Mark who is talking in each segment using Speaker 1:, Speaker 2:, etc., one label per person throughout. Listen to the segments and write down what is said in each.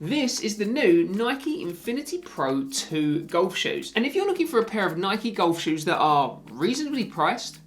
Speaker 1: This is the new Nike Infinity Pro 2 golf shoes. And if you're looking for a pair of Nike golf shoes that are reasonably priced,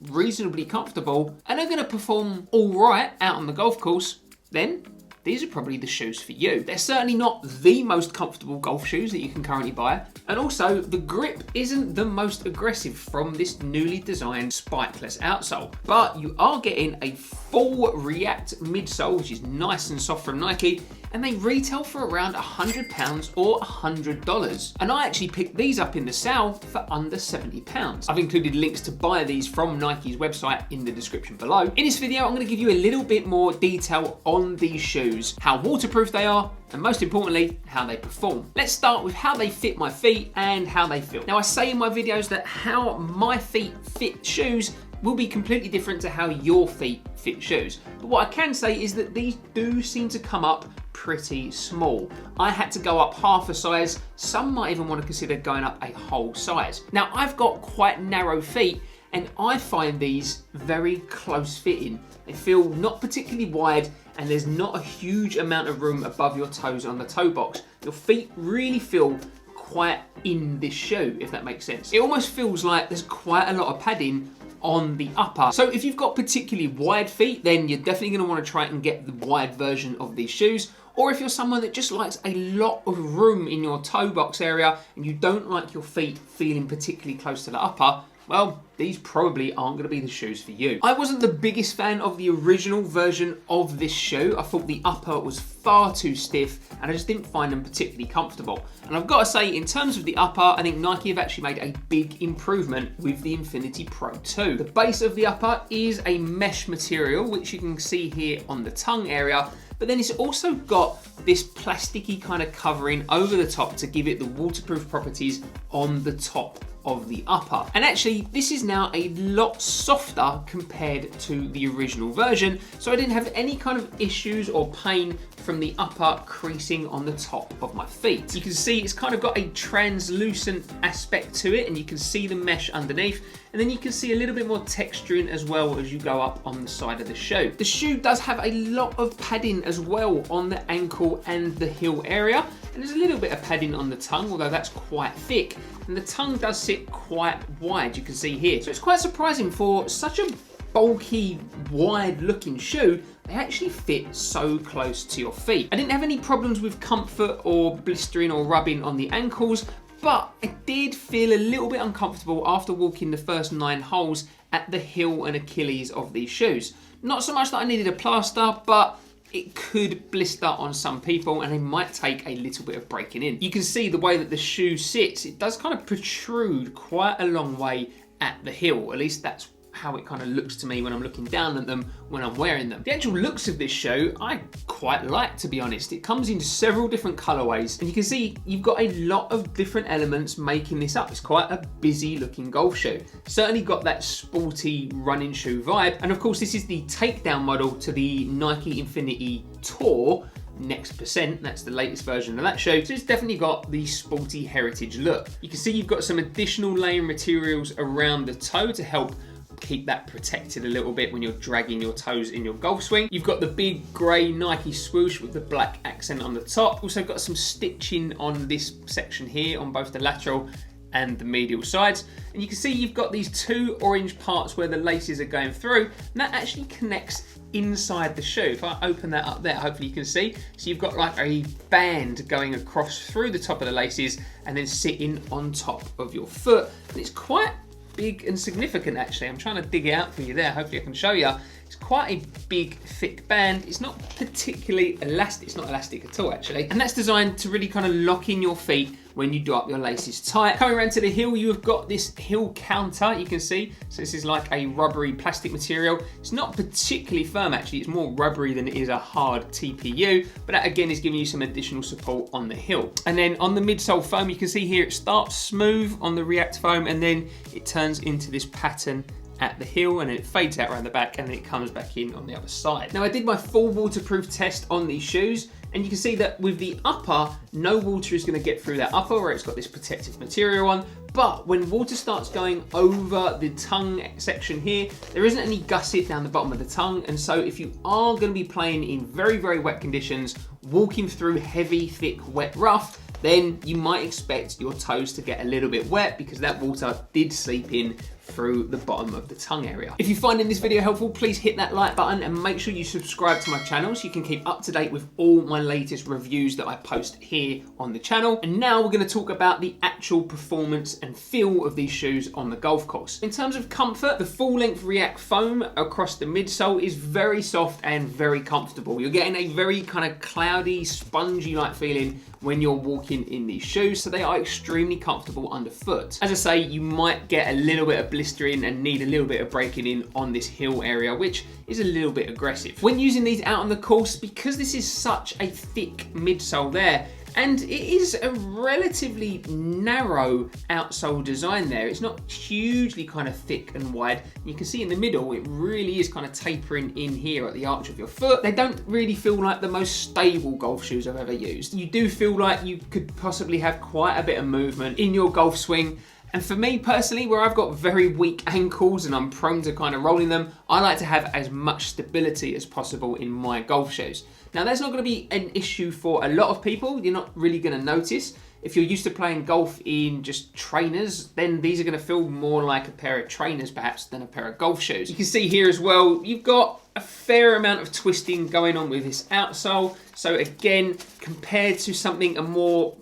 Speaker 1: reasonably comfortable, and are going to perform all right out on the golf course, then these are probably the shoes for you. They're certainly not the most comfortable golf shoes that you can currently buy. And also, the grip isn't the most aggressive from this newly designed spikeless outsole. But you are getting a full React midsole, which is nice and soft from Nike, and they retail for around £100 or $100. And I actually picked these up in the sale for under £70. I've included links to buy these from Nike's website in the description below. In this video, I'm going to give you a little bit more detail on these shoes, how waterproof they are, and most importantly, how they perform. Let's start with how they fit my feet and how they feel. Now, I say in my videos that how my feet fit shoes will be completely different to how your feet fit shoes. But what I can say is that these do seem to come up pretty small. I had to go up half a size. Some might even want to consider going up a whole size. Now, I've got quite narrow feet, and I find these very close fitting. They feel not particularly wide, and there's not a huge amount of room above your toes on the toe box. Your feet really feel quite in this shoe, if that makes sense. It almost feels like there's quite a lot of padding on the upper. So if you've got particularly wide feet, then you're definitely going to want to try and get the wide version of these shoes. Or if you're someone that just likes a lot of room in your toe box area and you don't like your feet feeling particularly close to the upper, well, these probably aren't going to be the shoes for you. I wasn't the biggest fan of the original version of this shoe. I thought the upper was far too stiff and I just didn't find them particularly comfortable. And I've got to say, in terms of the upper, I think Nike have actually made a big improvement with the Infinity Pro 2. The base of the upper is a mesh material, which you can see here on the tongue area, but then it's also got this plasticky kind of covering over the top to give it the waterproof properties on the top of the upper. And actually, this is now a lot softer compared to the original version, so I didn't have any kind of issues or pain from the upper creasing on the top of my feet. You can see it's kind of got a translucent aspect to it, and you can see the mesh underneath, and then you can see a little bit more texturing as well as you go up on the side of the shoe. The shoe does have a lot of padding as well on the ankle and the heel area, and there's a little bit of padding on the tongue, although that's quite thick, and the tongue does sit quite wide, you can see here. So it's quite surprising for such a bulky, wide looking shoe, they actually fit so close to your feet. I didn't have any problems with comfort or blistering or rubbing on the ankles, but I did feel a little bit uncomfortable after walking the first 9 holes at the heel and Achilles of these shoes. Not so much that I needed a plaster, but it could blister on some people and they might take a little bit of breaking in. You can see the way that the shoe sits, it does kind of protrude quite a long way at the heel. At least that's how it kind of looks to me when I'm looking down at them when I'm wearing them. The actual looks of this shoe, I quite like, to be honest. It comes in several different colorways, and you can see you've got a lot of different elements making this up. It's quite a busy looking golf shoe. Certainly got that sporty running shoe vibe. And of course, this is the takedown model to the Nike Infinity Tour Next Percent. That's the latest version of that shoe. So it's definitely got the sporty heritage look. You can see you've got some additional layering materials around the toe to help keep that protected a little bit when you're dragging your toes in your golf swing. You've got the big grey Nike swoosh with the black accent on the top. Also got some stitching on this section here on both the lateral and the medial sides. And you can see you've got these 2 orange parts where the laces are going through, and that actually connects inside the shoe. If I open that up there, hopefully you can see. So you've got like a band going across through the top of the laces and then sitting on top of your foot. And it's quite big and significant, actually. I'm trying to dig it out for you there. Hopefully I can show you. It's quite a big, thick band. It's not particularly elastic. It's not elastic at all, actually. And that's designed to really kind of lock in your feet when you do up your laces tight. Coming around to the heel, you have got this heel counter, you can see. So this is like a rubbery plastic material. It's not particularly firm, actually. It's more rubbery than it is a hard TPU, but that again is giving you some additional support on the heel. And then on the midsole foam, you can see here it starts smooth on the React foam, and then it turns into this pattern at the heel, and then it fades out around the back, and then it comes back in on the other side. Now, I did my full waterproof test on these shoes, and you can see that with the upper, no water is going to get through that upper where it's got this protective material on. But when water starts going over the tongue section here, there isn't any gusset down the bottom of the tongue. And so if you are going to be playing in very, very wet conditions walking through heavy, thick, wet rough, then you might expect your toes to get a little bit wet because that water did seep in through the bottom of the tongue area. If you're finding this video helpful, please hit that like button and make sure you subscribe to my channel so you can keep up to date with all my latest reviews that I post here on the channel. And now we're going to talk about the actual performance and feel of these shoes on the golf course. In terms of comfort, the full length React foam across the midsole is very soft and very comfortable. You're getting a very kind of cloudy, spongy like feeling when you're walking in these shoes, so they are extremely comfortable underfoot. As I say, you might get a little bit of blistering and need a little bit of breaking in on this heel area, which is a little bit aggressive. When using these out on the course, because this is such a thick midsole there, and it is a relatively narrow outsole design there. It's not hugely kind of thick and wide. You can see in the middle, it really is kind of tapering in here at the arch of your foot. They don't really feel like the most stable golf shoes I've ever used. You do feel like you could possibly have quite a bit of movement in your golf swing. And for me personally, where I've got very weak ankles and I'm prone to kind of rolling them, I like to have as much stability as possible in my golf shoes. Now that's not going to be an issue for a lot of people. You're not really going to notice. If you're used to playing golf in just trainers, then these are going to feel more like a pair of trainers perhaps than a pair of golf shoes. You can see here as well, you've got a fair amount of twisting going on with this outsole. So again, compared to something a more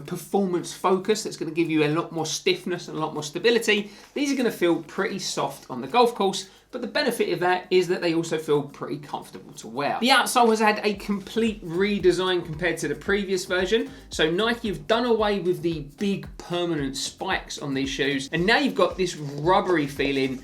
Speaker 1: performance focus that's going to give you a lot more stiffness and a lot more stability, these are going to feel pretty soft on the golf course. But the benefit of that is that they also feel pretty comfortable to wear. The outsole has had a complete redesign compared to the previous version. So Nike have done away with the big permanent spikes on these shoes. And now you've got this rubbery feeling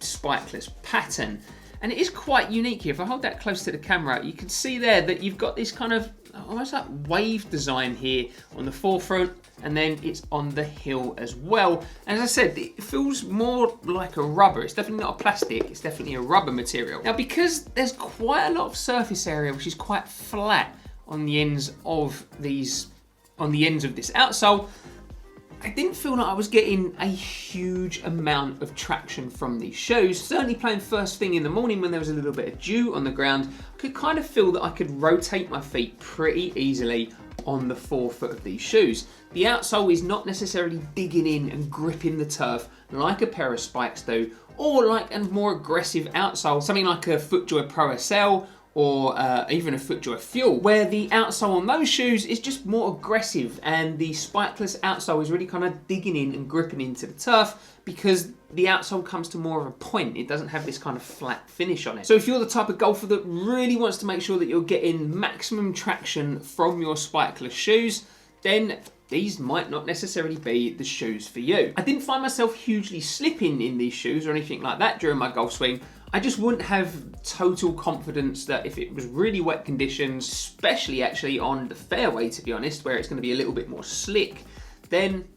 Speaker 1: spikeless pattern. And it is quite unique here. If I hold that close to the camera, you can see there that you've got this kind of almost like wave design here on the forefront, and then it's on the heel as well. And as I said, it feels more like a rubber. It's definitely not a plastic, it's definitely a rubber material. Now, because there's quite a lot of surface area which is quite flat on the ends of this outsole, I didn't feel like I was getting a huge amount of traction from these shoes. Certainly playing first thing in the morning when there was a little bit of dew on the ground, I could kind of feel that I could rotate my feet pretty easily on the forefoot of these shoes. The outsole is not necessarily digging in and gripping the turf like a pair of spikes do, or like a more aggressive outsole, something like a FootJoy Pro SL, or even a FootJoy Fuel, where the outsole on those shoes is just more aggressive and the spikeless outsole is really kind of digging in and gripping into the turf because the outsole comes to more of a point. It doesn't have this kind of flat finish on it. So if you're the type of golfer that really wants to make sure that you're getting maximum traction from your spikeless shoes, then these might not necessarily be the shoes for you. I didn't find myself hugely slipping in these shoes or anything like that during my golf swing. I just wouldn't have total confidence that if it was really wet conditions, especially actually on the fairway to be honest, where it's going to be a little bit more slick, then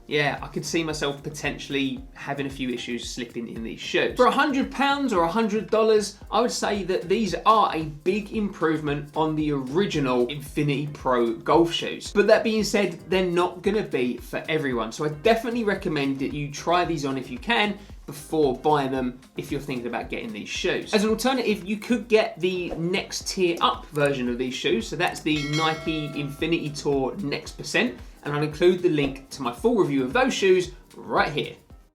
Speaker 1: yeah, I could see myself potentially having a few issues slipping in these shoes. For £100 or $100, I would say that these are a big improvement on the original Infinity Pro golf shoes. But that being said, they're not gonna be for everyone. So I definitely recommend that you try these on if you can before buying them if you're thinking about getting these shoes. As an alternative, you could get the next tier up version of these shoes. So that's the Nike Infinity Tour Next Percent. And I'll include the link to my full review of those shoes right here.